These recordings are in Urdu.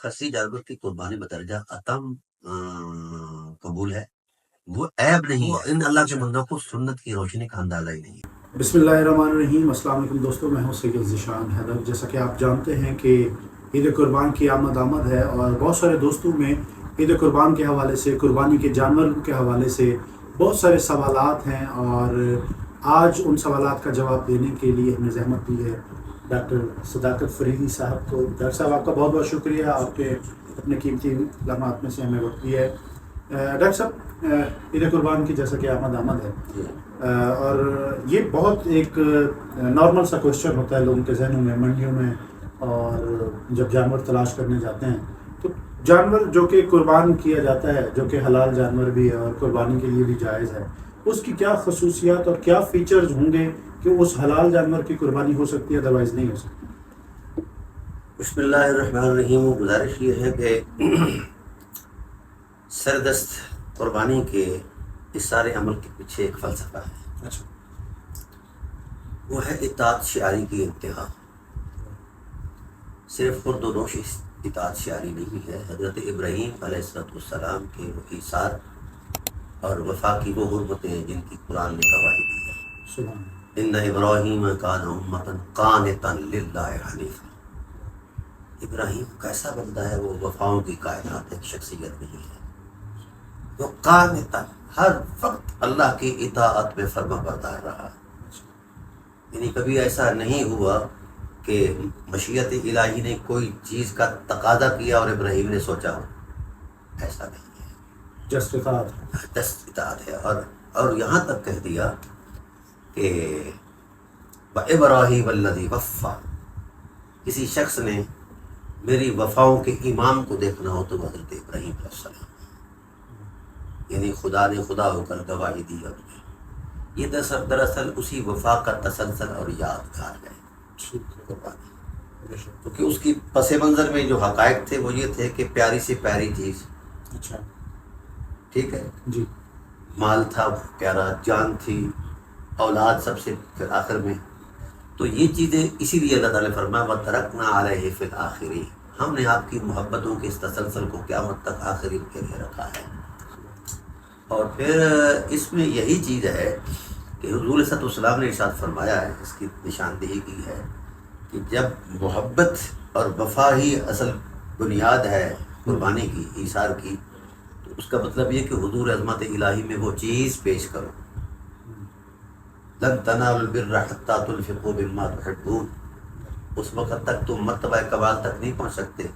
خصی جانور کی قربانی بدرجہ اتم قبول ہے، وہ عیب نہیں ہے۔ ان اللہ کے بندوں کو سنت کی روشنی کا اندازہ ہی نہیں ہے۔ بسم اللہ الرحمن الرحیم۔ السلام علیکم دوستو، میں ہوں سید ذیشان حیدر۔ جیسا کہ آپ جانتے ہیں کہ عید قربان کی آمد ہے، اور بہت سارے دوستوں میں عید قربان کے حوالے سے، قربانی کے جانوروں کے حوالے سے بہت سارے سوالات ہیں، اور آج ان سوالات کا جواب دینے کے لیے ہم نے زحمت دی ہے ڈاکٹر صداقت فریدی صاحب کو۔ ڈاکٹر صاحب، آپ کا بہت بہت شکریہ، آپ کے اپنے قیمتی لمحات میں سے ہمیں وقت دیا ہے۔ ڈاکٹر صاحب، عید قربان کی جیسا کہ آمد ہے، اور یہ بہت ایک نارمل سا کوشچن ہوتا ہے لوگوں کے ذہنوں میں، منڈیوں میں، اور جب جانور تلاش کرنے جاتے ہیں تو جانور جو کہ قربان کیا جاتا ہے، جو کہ حلال جانور بھی ہے اور قربانی کے لیے بھی جائز ہے، اس کی کیا خصوصیات اور کیا فیچرز ہوں گے کہ اس حلال جانور کی قربانی ہو سکتی ہے، ادروائز نہیں ہو سکتی؟ بسم اللہ الرحمن الرحیم۔ گزارش یہ ہے کہ سردست قربانی کے اس سارے عمل کے پیچھے ایک فلسفہ ہے۔ اچھا، وہ ہے اطاعت شعاری کی انتہا۔ صرف خرد و نوش اطاعت شعاری نہیں ہے، حضرت ابراہیم علیہ السلام کے وہ ایثار اور وفا کی وہ حرمتیں ہیں جن کی قرآن نے گواہی دی ہے۔ سبحان ان ابراہیم کان امۃ قانتا للہ حنیفا۔ ابراہیم کیسا بندہ ہے، وہ وفاؤں کی کائنات ایک شخصیت نہیں ہے، وہ قانتا ہر وقت اللہ کی اطاعت میں فرما بردار رہا۔ یعنی کبھی ایسا نہیں ہوا کہ مشیت الہی نے کوئی چیز کا تقاضا کیا اور ابراہیم نے سوچا، ایسا نہیں ہے، جسٹ اطاعت، جس اطاعت ہے۔ اور یہاں تک کہہ دیا کہ وَإِبْرَاهِيمَ الَّذِي وَفَّى، کسی شخص نے میری وفاؤں کے امام کو دیکھنا ہو تو حضرت ابراہیم علیہ السلام، یعنی خدا نے خدا ہو کر گواہی دی۔ اور یہ دراصل اسی وفا کا تسلسل اور یادگار ہے قربانی، کیونکہ اس کی پس منظر میں جو حقائق تھے وہ یہ تھے کہ پیاری سے پیاری چیز، اچھا ٹھیک ہے، جی، مال تھا پیارا، جان تھی، اولاد سب سے پھر آخر میں، تو یہ چیزیں اسی لیے اللہ تعالیٰ نے فرمایا وَتَرَكْنَا عَلَيْهِ فِي الْآخِرِينَ، ہم نے آپ کی محبتوں کے اس تسلسل کو قیامت تک آخرین کے لیے رکھا ہے۔ اور پھر اس میں یہی چیز ہے کہ حضور صلی اللہ علیہ وسلم نے ارشاد فرمایا ہے، اس کی نشاندہی کی ہے کہ جب محبت اور وفا ہی اصل بنیاد ہے قربانی کی، ایثار کی، تو اس کا مطلب یہ کہ حضور عظمت الہی میں وہ چیز پیش کرو۔ لن تنالوا البر حتى تنفقوا مما تحبون، اس وقت تک تم مرتبہ کمال تک نہیں پہنچ سکتے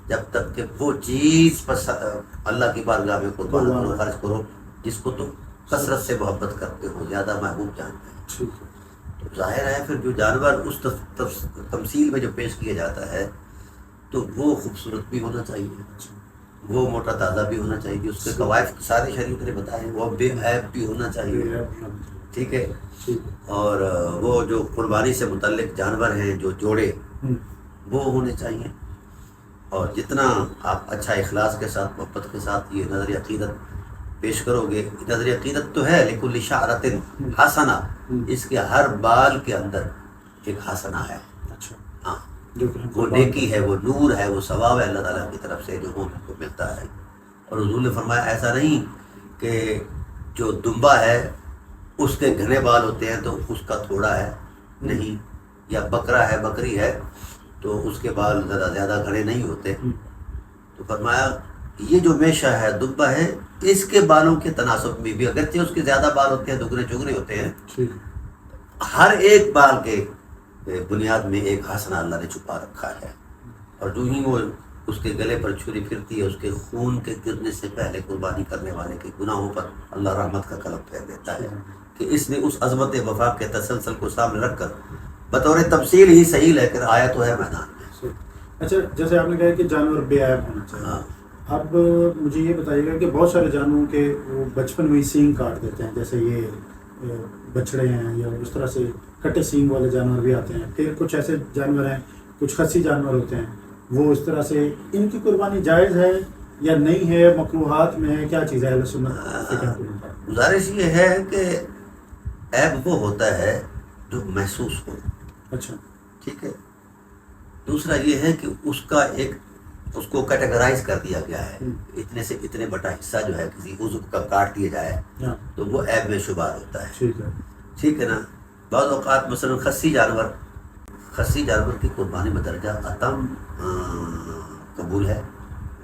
جب تک کہ وہ چیز اللہ کی بارگاہ میں قربان کرو، خرچ کرو جس کو تم کثرت سے محبت کرتے ہو، زیادہ محبوب جانتے ہیں۔ تو ظاہر ہے پھر جو جانور اس تمثیل میں جو پیش کیا جاتا ہے تو وہ خوبصورت بھی ہونا چاہیے، وہ موٹا تازہ بھی ہونا چاہیے، اس کے قواعد سارے شریعت نے بتائے، وہ بے عیب بھی ہونا چاہیے، ٹھیک ہے۔ اور وہ جو قربانی سے متعلق جانور ہیں جو جوڑے وہ ہونے چاہیے، اور جتنا آپ اچھا اخلاص کے ساتھ، محبت کے ساتھ یہ نظر عقیدت پیش کرو گے، نظر عقیدت تو ہے لِكُلِّ شَعْرَةٍ حَسَنَةٍ، اس کے ہر بال کے اندر ایک حسنہ ہے، ہاں، وہ نیکی ہے، وہ نور ہے، وہ ثواب ہے اللہ تعالیٰ کی طرف سے جو مومن کو ملتا ہے۔ اور حضور نے فرمایا ایسا نہیں کہ جو دمبا ہے اس کے گھنے بال ہوتے ہیں تو اس کا تھوڑا ہے، نہیں، یا بکرا ہے، بکری ہے تو اس کے بال زیادہ گھنے نہیں ہوتے، تو فرمایا یہ جو میشہ ہے، دبا ہے، اس کے بالوں کے تناسب میں بھی اگرچہ اس کے زیادہ بال ہوتے ہیں، دگنے چگنے ہوتے ہیں، ہر ایک بال کے بنیاد میں ایک حسنہ اللہ نے چھپا رکھا ہے۔ اور جو ہی وہ اس کے گلے پر چھری پھرتی ہے، اس کے خون کے گرنے سے پہلے قربانی کرنے والے کے گناہوں پر اللہ رحمت کا قلم پھیر دیتا ہے کہ اس نے اس عظمت وفا کے تسلسل کو سامنے رکھ کر بطور تمثیل ہی صحیح لیکن آیا تو ہے میدان میں۔ اچھا، جیسے آپ نے کہا کہ جانور بے عیب ہونا چاہیے، اب مجھے یہ بتائیے گا کہ بہت سارے جانوروں کے وہ بچپن میں ہی سینگ کاٹ دیتے ہیں، جیسے یہ بچڑے ہیں، یا اس طرح سے کٹے سینگ والے جانور بھی آتے ہیں، پھر کچھ ایسے جانور ہیں، کچھ خصی جانور ہوتے ہیں، وہ اس طرح سے، ان کی قربانی جائز ہے یا نہیں ہے، مکروہات میں ہے، کیا چیز ہے اہل سنت؟ گزارش یہ ہے کہ عیب وہ ہوتا ہے جو محسوس ہو، اچھا، ٹھیک ہے۔ دوسرا یہ ہے کہ اس کا ایک اس کو کیٹیگرائز کر دیا گیا ہے، اتنے سے اتنے بڑا حصہ جو ہے کسی عضو کا کاٹ دیا جائے ہاں تو وہ عیب میں شمار ہوتا ہے، ٹھیک ہے ٹھیک ہے نا. بعض اوقات مثلا خصی جانور کی قربانی بدرجہ اتم قبول ہے،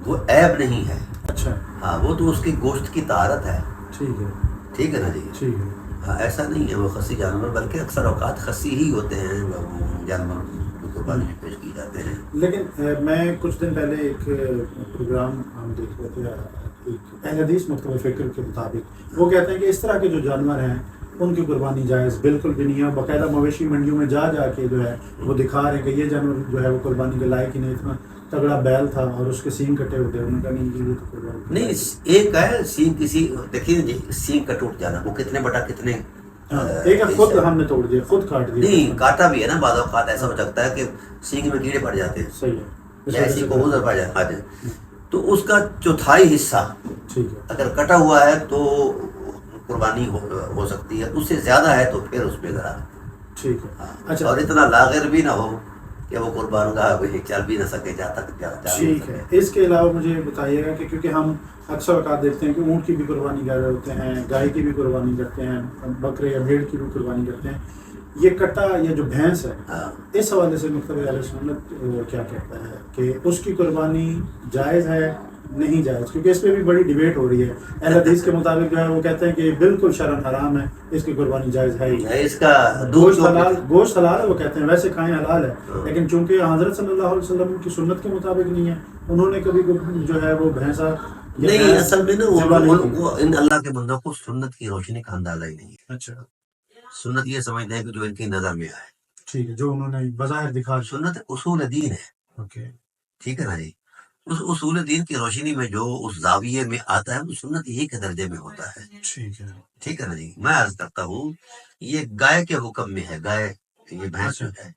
وہ عیب نہیں ہے. اچھا ہاں وہ تو اس کی گوشت کی طہارت ہے، ٹھیک ہے ٹھیک ہے نا جی. ٹھیک ہے ہاں ایسا نہیں ہے وہ خصی جانور، بلکہ اکثر اوقات خصی ہی ہوتے ہیں وہ جانور جو قربانی میں پیش کی جاتے ہیں. لیکن میں کچھ دن پہلے ایک پروگرام ہم دیکھ رہے تھے، ایک اہل حدیث مکتبہ فکر کے مطابق وہ کہتے ہیں کہ اس طرح کے جو جانور ہیں ان کی قربانی جائز بالکل بھی نہیں ہے. باقاعدہ مویشی منڈیوں میں جا کے جو ہے وہ دکھا رہے ہیں کہ یہ جانور جو ہے وہ قربانی کے لائق ہی نہیں، اتنا تگڑا بیل تھا اور اس کے سینگ کٹے ہوتے ہیں. انہوں نے کہا نہیں یہ تو قربانی نہیں ایک ہے سینگ کسی دیکھیے جی سینگ کا ٹوٹ جانا وہ کتنے بڑا کتنے ایک خود ہم نے توڑ دیا، خود کاٹ دیا. نہیں کاٹا بھی ہے نا، بعض اوقات ایسا ہو سکتا ہے کہ سینگ میں کیڑے پڑ جاتے ہیں صحیح ہے یا ایسی کو ادھر پڑ جائے، تو اس کا چوتھائی حصہ ٹھیک ہے اگر کٹا ہوا ہے تو قربانی ہو سکتی ہے، اس سے زیادہ ہے تو پھر اس پہ ذرا ٹھیک ہے. اچھا اور اتنا لاغر بھی نہ ہو کہ وہ قربان گاہ چل بھی نہ سکے جا ٹھیک ہے. اس کے علاوہ مجھے بتائیے گا کہ کیونکہ ہم اکثر اوقات دیکھتے ہیں کہ اونٹ کی بھی قربانی کر رہے ہوتے ہیں، گائے کی بھی قربانی کرتے ہیں، بکرے یا بھیڑ کی بھی قربانی کرتے ہیں، یہ کٹا یا جو بھینس ہے اس حوالے سے مکتبہ اہل سنت کیا کہتا ہے کہ اس کی قربانی جائز ہے نہیں جائز؟ کیونکہ اس پہ بھی بڑی ڈیبیٹ ہو رہی ہے. اہل حدیث کے مطابق جو ہے وہ کہتے ہیں کہ بالکل شرعاً حرام ہے، اس کی قربانی جائز ہے ہی. اس کا گوشت حلال ہے، وہ کہتے ہیں ویسے کھائیں حلال ہے، لیکن چونکہ حضرت صلی اللہ علیہ وسلم کی سنت کے مطابق نہیں ہے، انہوں نے کبھی جو ہے وہ بھینسا نہیں اصل میں نا وہ ان اللہ کے بندوں کو سنت کی روشنی کا اندازہ ہی نہیں ہے. اچھا سنت یہ سمجھتے ہیں کہ جو ان کی نظر میں آئے، ٹھیک ہے، جو انہوں نے بظاہر دکھا. سنت اصول دین ہے، اوکے ٹھیک ہے نا جی. اس اصول دین کی روشنی میں جو اس زاویے میں آتا ہے وہ سنت یہی کے درجے میں ہوتا ہے، ٹھیک ہے ٹھیک ہے نا جی. میں عرض کرتا ہوں یہ گائے کے حکم میں ہے، گائے یہ بھینس جو ہے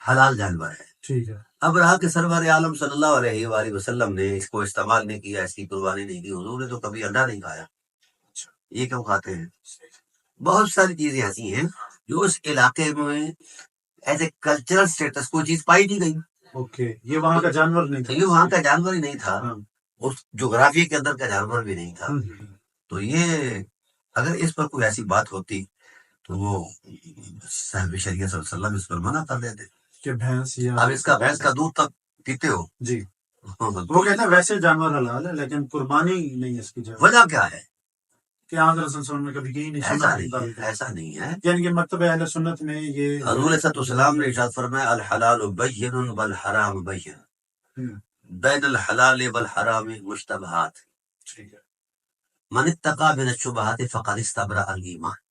حلال جانور ہے. ٹھیک ہے اب رہا کہ سرور عالم صلی اللہ علیہ وآلہ وسلم نے اس کو استعمال نہیں کیا، اس کی قربانی نہیں کی. حضور نے تو کبھی انڈا نہیں کھایا، یہ کیوں کھاتے ہیں؟ بہت ساری چیزیں ایسی ہیں جو اس علاقے میں ایز اے کلچرل سٹیٹس کوئی چیز پائی نہیں گئی. اوکے یہ وہاں کا جانور نہیں تھا، یہ وہاں کا جانور ہی نہیں تھا، ہاں. اس جغرافیے کے اندر کا جانور بھی نہیں تھا. تو یہ اگر اس پر کوئی ایسی بات ہوتی تو وہ صاحب شریعت صلی اللہ علیہ وسلم اس پر منع کر دیتے کہ بھینس یا اب اس کا بھینس کا دودھ تک پیتے ہو. جی وہ کہتے ہیں ویسے جانور حلال ہے لیکن قربانی نہیں اس کی جائز. وجہ کیا ہے؟ کہ حضرت صلی اللہ علیہ وسلم نے کبھی کی نہیں، ایسا نہیں ہے. یعنی کہ مکتب اہل سنت میں یہ حضور صلی اللہ علیہ وسلم نے ارشاد فرمایا الحلال بین والحرام بین بین الحلال والحرام مشتبہات ٹھیک ہے من اتقى من الشبہات فقد استبرأ الایمان.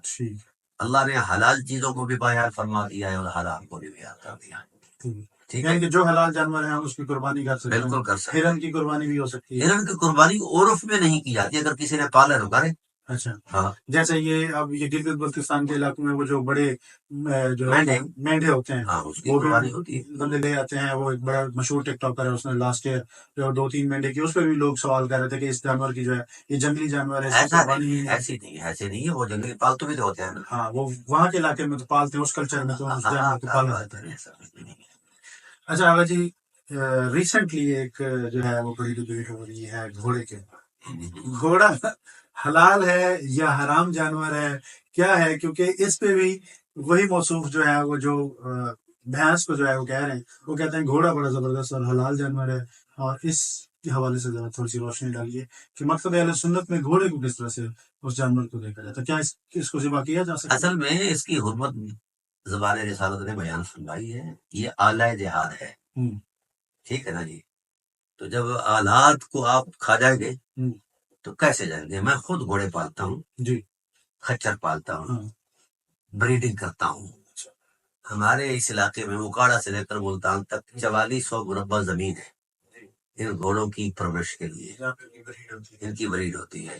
ٹھیک ہے اللہ نے حلال چیزوں کو بھی بیان فرما دیا ہے اور حرام کو بھی بیان کر دیا ہے، ٹھیک ہے. یعنی کہ جو حلال جانور ہیں اس کی قربانی کر سکتے ہیں، بالکل کر سکتے ہیں. ہرن کی قربانی بھی ہو سکتی ہے. ہرن کی قربانی عرف میں نہیں کی جاتی، اگر کسی نے پالا تو کرے. اچھا ہاں جیسے یہ اب یہ گلگت بلتستان کے علاقوں میں وہ جو بڑے جو مینڈے ہوتے ہیں ہاں اس کی وہ قربانی بھی ہوتی ہے. بندے لے آتے ہیں. وہ ایک بڑا مشہور ٹک ٹاکر ہے، اس نے لاسٹ ایئر جو 2-3 مینڈے کی، اس پہ بھی لوگ سوال کر رہے تھے کہ اس جانور کی جو ہے یہ جنگلی جانور ہے، اس کی ایسا قربانی نہیں، ایسے نہیں ہے، وہ جنگلی پالتو بھی تو ہوتے ہیں نا. ہاں وہ وہاں کے علاقے میں تو پالتے ہیں، اس کلچر میں تو اس جانور کو پالا جاتا ہے. اچھا آغا جی ریسنٹلی ایک جو ہے وہ بڑی ڈبیٹ ہو رہی ہے گھوڑے کے. گھوڑا حلال ہے یا حرام جانور ہے کیا ہے؟ کیونکہ اس پہ بھی وہی موصوف جو ہے وہ جو بھینس کو جو ہے وہ کہہ رہے ہیں، وہ کہتے ہیں گھوڑا بڑا زبردست اور حلال جانور ہے. اور اس کے حوالے سے ذرا تھوڑی سی روشنی ڈالیے کہ مقصد اہل سنت میں گھوڑے کو کس طرح سے اس جانور کو دیکھا جاتا ہے، کیا اس کو ذبح کیا جا سکتا ہے؟ اصل میں اس کی حرمت زبان رسالت نے بیان فرمائی ہے، یہ آلہ جہاد ہے، ٹھیک ہے نا جی. تو جب آلات کو آپ کھا جائیں گے تو کیسے جائیں گے؟ میں خود گھوڑے پالتا ہوں جی خچر پالتا ہوں، بریڈنگ کرتا ہوں. ہمارے اس علاقے میں مکاڑا سے لے کر ملتان تک 4400 مربع زمین ہے ان گھوڑوں کی پرورش کے لیے، ان کی بریڈ ہوتی ہے.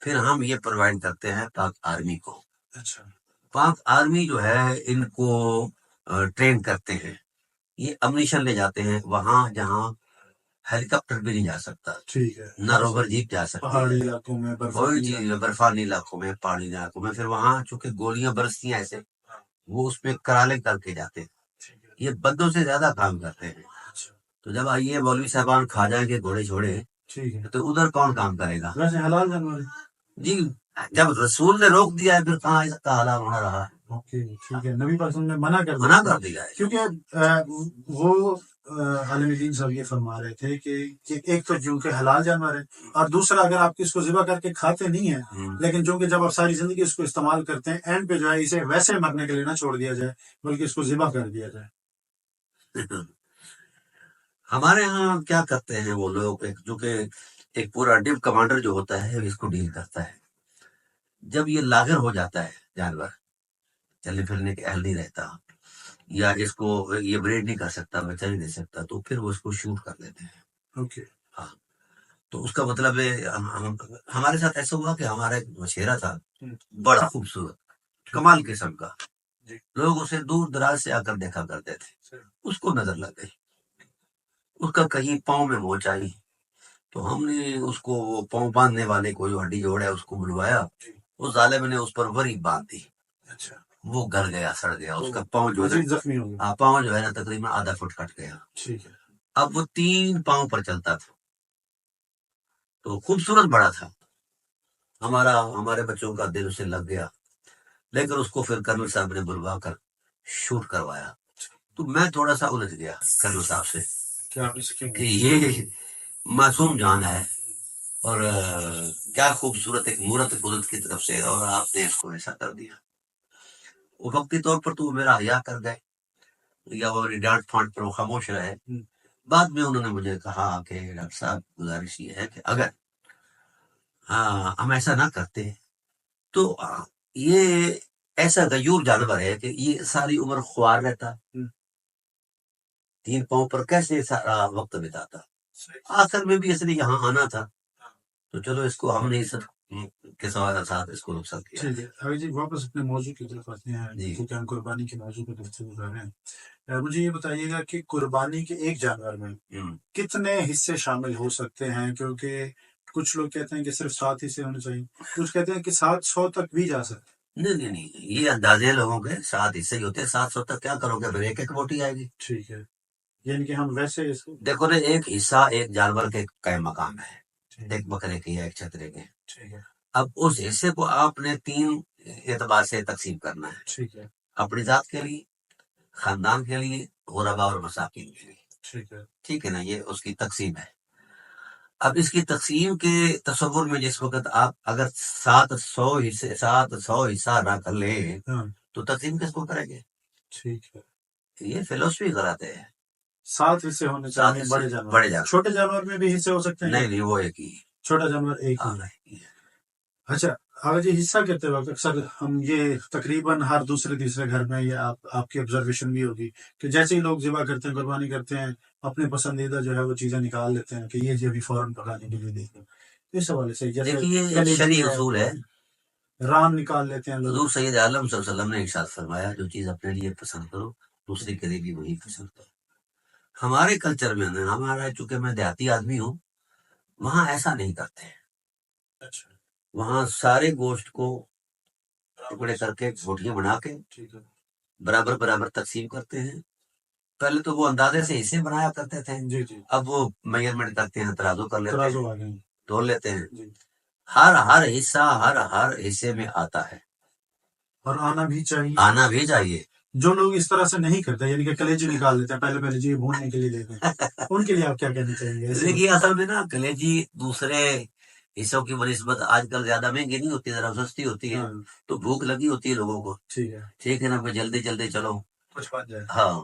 پھر ہم یہ پرووائڈ کرتے ہیں پاک آرمی کو. اچھا پاک آرمی جو ہے ان کو ٹرین کرتے ہیں، یہ امنیشن لے جاتے ہیں وہاں جہاں ہیلی کاپٹر بھی نہیں جا سکتا، ٹھیک ہے، نہ روور جیپ جا سکتی پہاڑی ہے، علاقوں میں کوئی چیز برفانی علاقوں میں، پہاڑی علاقوں میں. پھر وہاں چونکہ گولیاں برستی ہیں ایسے، وہ اس پہ کرالے کر کے جاتے ہیں. یہ بندوں سے زیادہ کام کرتے ہیں. تو جب آئیے مولوی صاحبان کھا جائیں گے گھوڑے چھوڑے ٹھیک ہے، تو ادھر کون کام کرے گا؟ ویسے حلال جانور ہے۔ جی جب رسول نے روک دیا ہے پھر کہاں اس کا حلال ہونا رہا ہے؟ اوکے ٹھیک ہے، نبی پاک نے منع کر منع دیا کر دیا ہے۔ کیونکہ وہ عالم دین صاحب یہ فرما رہے تھے کہ ایک تو جو کہ حلال جانور ہے، اور دوسرا اگر آپ اس کو ذبح کر کے کھاتے نہیں ہیں، لیکن جو کہ جب آپ ساری زندگی اس کو استعمال کرتے ہیں، اینڈ پہ جو ہے اسے ویسے مرنے کے لیے نہ چھوڑ دیا جائے بلکہ اس کو ذبح کر دیا جائے۔ ہمارے ہاں کیا کرتے ہیں وہ لوگ، جو کہ ایک پورا ڈپ کمانڈر جو ہوتا ہے اس کو ڈیل کرتا ہے، جب یہ لاغر ہو جاتا ہے جانور، چلنے پھرنے کے اہل نہیں رہتا، یا اس کو یہ بریڈ نہیں کر سکتا، بچہ نہیں دے سکتا، تو پھر وہ اس کو شوٹ کر دیتے ہیں۔ اوکے، ہاں، تو اس کا مطلب ہے ہمارے ساتھ ایسا ہوا کہ ہمارا ایک مشیرہ تھا بڑا خوبصورت کمال قسم کا، جی، لوگ اسے دور دراز سے آ کر دیکھا کرتے تھے، اس کو نظر لگ گئی، اس کا کہیں پاؤں میں موچ آئی، تو ہم نے اس کو پاؤں باندھنے والے کو جو ہڈی جوڑ ہے اس کو بلوایا، اس ظالم نے اس پر وری باندھ دی، اچھا، وہ گل گیا، سڑ گیا، اس کا پاؤں جو ہے زخمی ہو گیا، پاؤں جو ہے نا تقریباً آدھا فٹ کٹ گیا۔ ٹھیک ہے، اب وہ 3 پاؤں پر چلتا تھا، تو خوبصورت بڑا تھا، ہمارے بچوں کا دل اسے لگ گیا، لیکن اس کو پھر کرنل صاحب نے بلوا کر شوٹ کروایا، تو میں تھوڑا سا الجھ گیا کرنل صاحب سے کہ یہ معصوم جان ہے، اور کیا خوبصورت ایک مورت قدرت کی طرف سے، اور آپ نے اس کو ایسا کر دیا۔ وہ وقتی طور پر تو وہ میرا حیا کر گئے، یا وہ ڈانٹ پھانٹ پر وہ خاموش رہے۔ بعد میں انہوں نے مجھے کہا کہ ڈاکٹر صاحب گزارش یہ ہے کہ اگر ہم ایسا نہ کرتے تو یہ ایسا غیور جانور ہے کہ یہ ساری عمر خوار رہتا، 3 پاؤں پر کیسے سارا وقت بتاتا، آخر میں بھی اس نے یہاں آنا تھا، تو چلو اس کو ہم نے عزت کے ساتھ اس کو رخصت کیا۔ ٹھیک ہے، آگے جی واپس اپنے موضوع کی طرف آتے ہیں، جی، کیونکہ ہم قربانی کے موضوع پہ گفتگو کر رہے ہیں۔ مجھے یہ بتائیے گا کہ قربانی کے ایک جانور میں کتنے حصے شامل ہو سکتے ہیں؟ کیونکہ کچھ لوگ کہتے ہیں کہ صرف 7 حصے ہونے چاہیے، کچھ کہتے ہیں کہ 700 تک بھی جا سکتے ہیں۔ نہیں، یہ اندازے لوگوں کے 7 حصے ہی ہوتے ہیں، 700 تک کیا کرو گے، پھر ایک بوٹی آئے گی۔ ٹھیک ہے، یعنی کہ ہم ویسے اس کو دیکھو نا، ایک حصہ ایک جانور کے قائم مقام ہے، ایک بکرے کے یا ایک چھترے کے، ٹھیک ہے، اب اس حصے کو آپ نے 3 اعتبار سے تقسیم کرنا ہے، ٹھیک ہے، اپنی ذات کے لیے، خاندان کے لیے، غربا اور مساکین کے لیے، ٹھیک ہے نا، یہ اس کی تقسیم ہے۔ اب اس کی تقسیم کے تصور میں جس وقت آپ اگر 700 حصہ ادا کر لیں تو تقسیم کس کو کریں گے؟ ٹھیک ہے، یہ فلسفی غلط ہے۔ 7 حصے ہونے چاہیے بڑے جانور، چھوٹے جانور میں بھی حصے ہو سکتے ہیں؟ نہیں، وہ ایک ہی، چھوٹا جانور ایک ہی۔ اچھا، آگے جی حصہ کرتے وقت اکثر ہم یہ تقریباً ہر دوسرے تیسرے گھر میں، یہ آپ کی آبزرویشن بھی ہوگی کہ جیسے ہی لوگ ذبح کرتے ہیں، قربانی کرتے ہیں، اپنے پسندیدہ جو ہے وہ چیزیں نکال لیتے ہیں کہ یہ جی ابھی فوراً پکانے کے لیے دیکھیں، اس حوالے سے جیسے شرعی اصول ہے، ران نکال لیتے ہیں لوگ۔ حضور سید عالم صلی اللہ علیہ وسلم نے ارشاد فرمایا جو چیز اپنے لیے پسند کرو دوسرے کے لیے بھی وہی پسند کرو۔ ہمارے کلچر میں ہمارا، چونکہ میں دیہاتی آدمی ہوں، وہاں ایسا نہیں کرتے، اچھا، وہاں سارے گوشت کو ٹکڑے کر کے بوٹیاں بنا کے برابر برابر تقسیم کرتے ہیں۔ پہلے تو وہ اندازے سے حصے بنایا کرتے تھے، اب وہ میجرمنٹ کرتے ہیں، ترازو کر لیتے ہیں، تول لیتے ہیں، ہر حصہ ہر حصے میں آتا ہے، اور آنا بھی چاہیے۔ جو لوگ اس طرح سے نہیں کرتے، یعنی کہ کلیجی نکال لیتے ہیں پہلے جی بھوننے کے لیے دیتے ہیں، ان کے لیے آپ کیا کہنا چاہیں گے؟ دیکھیے، اصل میں نا کلیجی دوسرے حصوں کی بنسبت آج کل زیادہ مہنگی نہیں ہوتی، ذرا سستی ہوتی ہے، تو بھوک لگی ہوتی ہے لوگوں کو، ٹھیک ہے نا، جلدی جلدی چلو کچھ بن جائے، ہاں،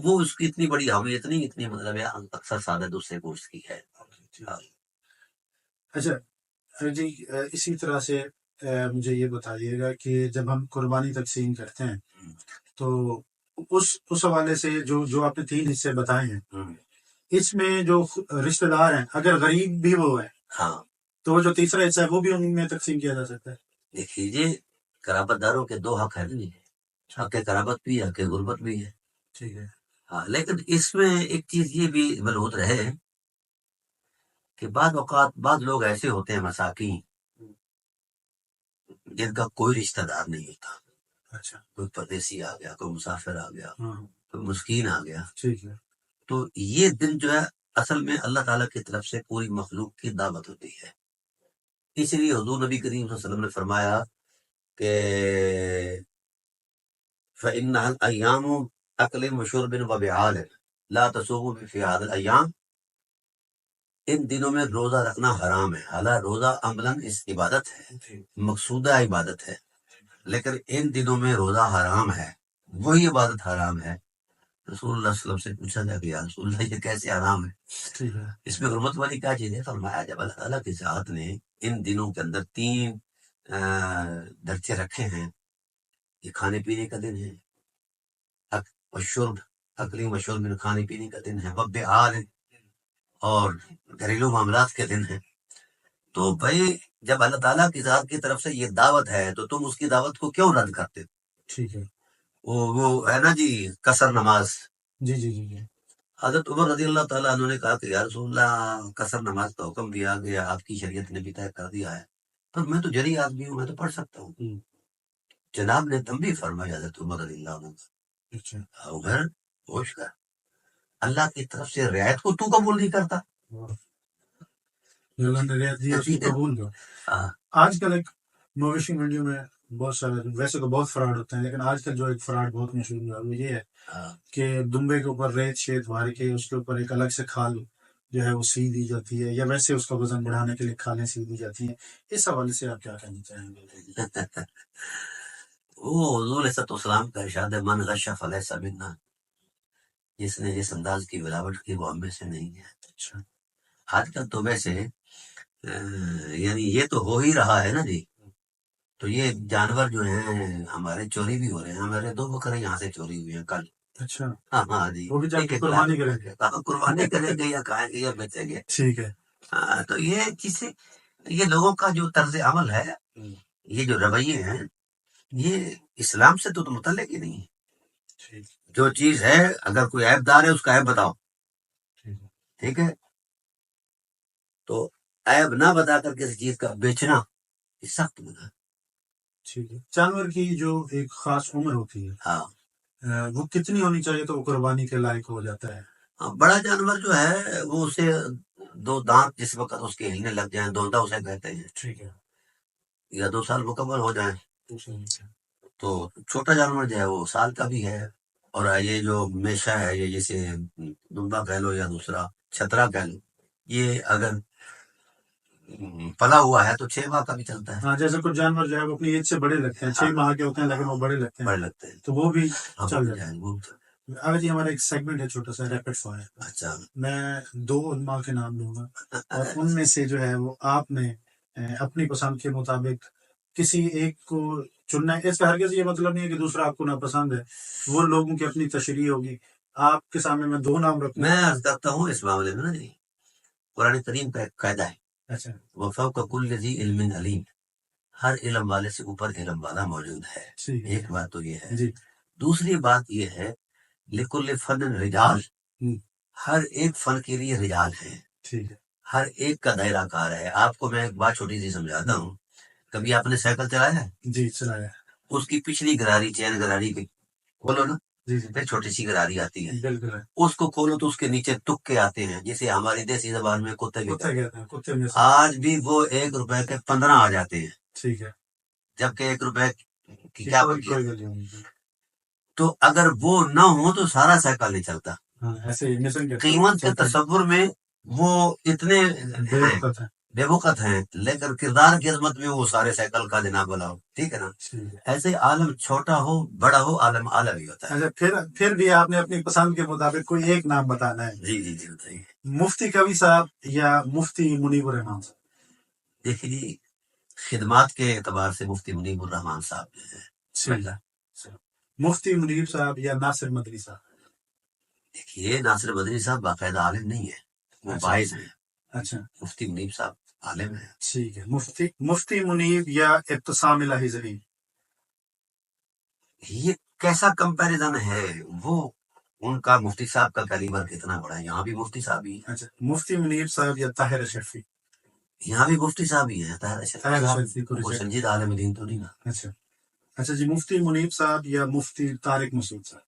وہ اس کی اتنی بڑی اہمیت نہیں، اتنی مطلب ہے اکثر سادہ دوسرے گوشت کی ہے۔ اچھا جی، اسی طرح سے مجھے یہ بتائیے گا کہ جب ہم قربانی تقسیم کرتے ہیں تو اس حوالے سے جو آپ نے 3 حصے بتائے ہیں، اس میں جو رشتہ دار ہیں اگر غریب بھی وہ ہیں، ہاں، تو وہ جو تیسرا حصہ ہے وہ بھی ان میں تقسیم کیا جا سکتا ہے؟ دیکھیے، قرابت داروں کے 2 حق ہیں، حق قرابت بھی ہے، حق غربت بھی ہے، ٹھیک ہے، ہاں، لیکن اس میں ایک چیز یہ بھی ملحوظ رہے کہ بعض اوقات بعض لوگ ایسے ہوتے ہیں مساکین جن کا کوئی رشتہ دار نہیں ہوتا، اچھا، کوئی پردیسی آ گیا، کوئی مسافر آ گیا، کوئی مسکین آ گیا، ٹھیک ہے، تو یہ دن جو ہے اصل میں اللہ تعالیٰ کی طرف سے پوری مخلوق کی دعوت ہوتی ہے. اس لیے حضور نبی کریم صلی اللہ علیہ وسلم نے فرمایا کہ فَإِنَّهَا الْأَيَّامُ أَكْلٍ وَشُرْبٍ وَبِعَالٍ لَا تَصُومُوا فِي هَذِهِ الْأَيَّامِ. ان دنوں میں روزہ رکھنا حرام ہے. حالانکہ روزہ عملاً اس عبادت ہے، مقصودہ عبادت ہے، لیکن ان دنوں میں روزہ حرام ہے. وہی عبادت حرام ہے. رسول اللہ صلی اللہ علیہ وسلم سے پوچھا جائے کہ یا رسول اللہ یہ کیسے حرام ہے؟ اس میں حرمت والی کیا چیز ہے؟ فرمایا جب اللہ تعالیٰ کی ذات نے ان دنوں کے اندر 3 درجے رکھے ہیں. یہ کھانے پینے کا دن ہے، شرب اکلی و شرب کھانے پینے کا دن ہے، وب آل اور گھریلو معاملات کے دن ہیں. تو بھائی جب اللہ تعالیٰ کی ذات کی طرف سے یہ دعوت ہے تو تم اس کی دعوت کو کیوں رد کرتے؟ ٹھیک ہے. وہ ہے نا جی قصر نماز. جی جی جی جی. حضرت عمر رضی اللہ تعالیٰ عنہ نے کہا کہ یا رسول اللہ قصر نماز کا حکم دیا گیا، آپ کی شریعت نے بھی طے کر دیا ہے، پر میں تو جری آدمی ہوں، میں تو پڑھ سکتا ہوں. جناب نے تنبیہ فرمایا حضرت عمر رضی اللہ عنہ کا، عمر ہوش کر، اللہ کی طرف سے رعایت کو تو قبول نہیں کرتا. اللہ نے رعایت دی اس کو قبول کرو. آج کل ایک مویشی منڈیوں میں بہت سارے، ویسے تو بہت فراڈ ہوتے ہیں، لیکن آج کل جو ایک فراڈ بہت مشہور ہوا وہ یہ ہے کہ دمبے کے اوپر ریت شیت بھار کے اس کے اوپر ایک الگ سے کھال جو ہے وہ سی دی جاتی ہے، یا ویسے اس کا وزن بڑھانے کے لیے کھالیں سی دی جاتی ہیں. اس حوالے سے آپ کیا کہنا چاہیں گے؟ وہ حضور علیہ السلام کا ارشاد ہے من غش فلیس منا، جس نے جس انداز کی ملاوٹ کی وہ ہم میں سے نہیں ہے. اچھا. آج کل تو ویسے یعنی یہ تو ہو ہی رہا ہے نا جی. تو یہ جانور جو ہیں ہمارے چوری بھی ہو رہے ہیں. ہمارے 2 بکرے یہاں سے چوری ہوئے ہیں کل. اچھا. ہاں جی، وہ بھی جا کے قربانی کریں گے. قربانی کریں گے یا کھائیں گے یا بیچیں گے. ٹھیک ہے. تو یہ چیزیں، یہ لوگوں کا جو طرز عمل ہے، یہ جو رویے ہیں، یہ اسلام سے تو متعلق ہی نہیں ہے. جو چیز ہے اگر کوئی عیب دار ہے اس کا عیب بتاؤ، ٹھیک ہے. تو عیب نہ بتا کر کسی چیز کا بیچنا یہ سخت گناہ. ٹھیک ہے. جانور کی جو ایک خاص عمر ہوتی ہے، ہاں، وہ کتنی ہونی چاہیے تو وہ قربانی کے لائق ہو جاتا ہے؟ بڑا جانور جو ہے وہ اسے 2 دانت جس وقت اس کے ہلنے لگ جائیں، دوندا اسے کہتے ہیں. ٹھیک ہے. یا 2 سال مکمل ہو جائیں. تو چھوٹا جانور جو ہے وہ سال کا بھی ہے. اور یہ جو میشہ ہے، یہ جیسے دمبا کہہ لو یا دوسرا چھترا کہہ لو، یہ اگر پلا ہوا ہے تو 6 ماہ کا بھی چلتا ہے. ہاں، جیسے کچھ جانور جو ہے وہ اپنی ایج سے بڑے لگتے ہیں، 6 ماہ کے ہوتے ہیں لیکن وہ بڑے لگتے ہیں تو وہ بھی چل جاتے ہیں. اگر جی ہمارا ایک سیگمنٹ ہے چھوٹا سا ریپڈ فائر. اچھا، میں 2 علماء کے نام لوں گا اور ان میں سے جو ہے وہ آپ نے اپنی پسند کے مطابق کسی ایک کو چننا ہے. اس کا ہرگز یہ مطلب نہیں ہے کہ دوسرا آپ کو ناپسند ہے، وہ لوگوں کی اپنی تشریح ہوگی. آپ کے سامنے میں 2 نام رکھوں. میں عرض کرتا ہوں اس معاملے میں نا جی، قرآن کریم کا ایک قاعدہ ہے، اچھا، وفوق کل ذی علم علیم، ہر علم والے سے اوپر علم والا موجود ہے. ایک بات تو یہ ہے. دوسری بات یہ ہے لکل فن رجال، ہر ایک فن کے لیے رجال ہیں. ٹھیک ہے. ہر ایک کا دائرہ کار ہے. آپ کو میں ایک بات چھوٹی سی سمجھاتا ہوں. کبھی آپ نے سائیکل چلایا ہے؟ جی چلایا. اس کی پچھلی گراری، چین گراری کھولو نا، پھر چھوٹی سی گراری آتی ہے. بالکل. اس کو کھولو تو اس کے نیچے تکے آتے ہیں، جسے ہماری دیسی زبان میں کتے کہتے ہیں. آج بھی وہ 1 روپے کے 15 آ جاتے ہیں. ٹھیک ہے. جبکہ 1 روپے کی کیا تو اگر وہ نہ ہو تو سارا سائیکل نہیں چلتا. قیمت کے تصور میں وہ اتنے بے وقت ہیں، لیکن کردار کی عظمت میں وہ سارے سائیکل کا جناب والا ہو. ٹھیک ہے نا. ایسے عالم چھوٹا ہو بڑا ہو، عالم عالم ہی ہوتا ہے. پھر بھی آپ نے اپنی پسند کے مطابق کوئی ایک نام بتانا ہے. جی جی جی بتائیے. مفتی کبھی صاحب یا مفتی منیب الرحمان صاحب؟ دیکھیے جی، خدمات کے اعتبار سے مفتی منیب الرحمان صاحب جو ہے. مفتی منیب صاحب یا ناصر مدنی صاحب؟ دیکھیے ناصر مدنی صاحب باقاعدہ عالم نہیں ہے، وہ باعث ہیں. اچھا. مفتی منیب صاحب عالم ہے. ٹھیک ہے. مفتی منیب یا ابتسام الہی زرین؟ یہ کیسا کمپیریزن ہے؟ وہ ان کا مفتی صاحب کا کیلیبر کتنا بڑا ہے. یہاں بھی مفتی صاحب ہی. اچھا. مفتی منیب صاحب یا طاہر اشرفی؟ یہاں بھی مفتی صاحب ہی ہیں. طاہر اشرفی کوئی سنجیدہ عالم دین تو نہیں نا. اچھا. اچھا جی. مفتی منیب صاحب یا مفتی طارق مسعود صاحب؟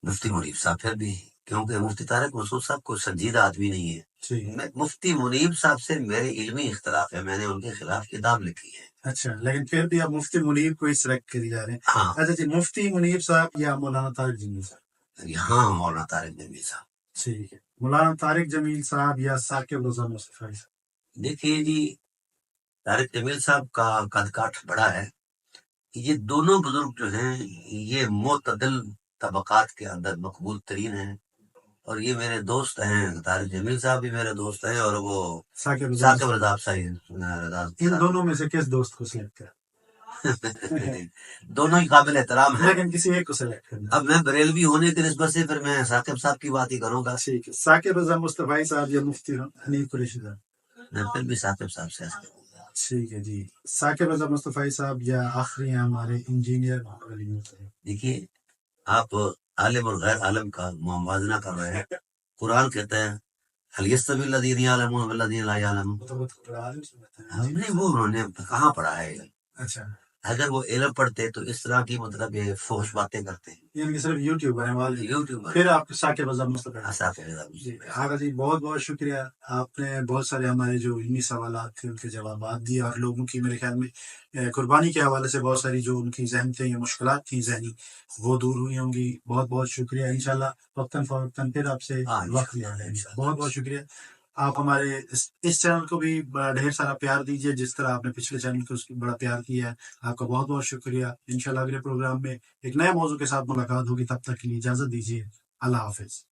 مفتی منیب صاحب پھر بھی کیونکہ مفتی طارق مسعود صاحب کوئی سنجیدہ آدمی نہیں ہے. مفتی منیب صاحب سے میرے علمی اختلاف ہے، میں نے ان کے خلاف کتاب لکھی ہے. اچھا، لیکن پھر بھی آپ مفتی منیب کو ہی سلیکٹ کری جا رہے ہیں. ہاں اچھا جی، مفتی منیب صاحب یا مولانا طارق جمیل صاحب؟ ہاں مولانا طارق جمیل صاحب. ٹھیک ہے، مولانا طارق جمیل صاحب یا ثاقب رضا مصطفی صاحب؟ دیکھیے جی، طارق جمیل صاحب کا قد کاٹھ بڑا ہے. یہ دونوں بزرگ جو ہیں یہ معتدل طبقات کے اندر مقبول ترین ہیں، اور یہ میرے دوست ہیں. طارق جمیل صاحب بھی میرے دوست ہیں، اور وہ ثاقب رضا صاحب. ان دونوں میں سے کس دوست کو سلیکٹ کریں؟ دونوں ہی قابل احترام ہیں، لیکن کسی ایک کو سلیکٹ کرنا. اب میں بریلوی ہونے کی نسبت سے پھر میں ثاقب صاحب کی بات ہی کروں گا. ٹھیک ہے، ثاقب رضا مصطفی صاحب یا مفتی حنیف قریشی صاحب؟ میں پھر بھی ثاقب صاحب سے کروں گا. ٹھیک ہے جی، ثاقب رضا مصطفی صاحب یا آخری ہیں ہمارے انجینئر محمد علی نور صاحب؟ دیکھیے، آپ عالم اور غیر عالم کا موازنہ کر رہے ہیں. قرآن کہتا ہے هل يستوي الذين يعلمون والذين لا يعلمون. ہم نے وہ انہوں نے کہاں پڑھا ہے علم؟ اچھا، اگر وہ علم پڑھتے تو اس طرح کی مطلب یہ فحش باتیں کرتے ہیں. یعنی کہ صرف یوٹیوبر ہیں والے. یوٹیوب پھر آپ ثاقب رضا مصطفی. ثاقب رضا جی آغا جی، بہت بہت شکریہ. آپ نے بہت سارے ہمارے جو علمی سوالات تھے ان کے جوابات دیے، اور لوگوں کی میرے خیال میں قربانی کے حوالے سے بہت ساری جو ان کی ذہن تھے یا مشکلات تھیں ذہنی، وہ دور ہوئی ہوں گی. بہت بہت شکریہ. انشاءاللہ وقتاً فوقتاً پھر آپ سے وقت لیا جائے. بہت بہت شکریہ. آپ ہمارے اس چینل کو بھی بڑا ڈھیر سارا پیار دیجیے، جس طرح آپ نے پچھلے چینل کو بڑا پیار کیا ہے. آپ کا بہت بہت شکریہ. انشاءاللہ اگلے پروگرام میں ایک نئے موضوع کے ساتھ ملاقات ہوگی. تب تک کے لیے اجازت دیجیے. اللہ حافظ.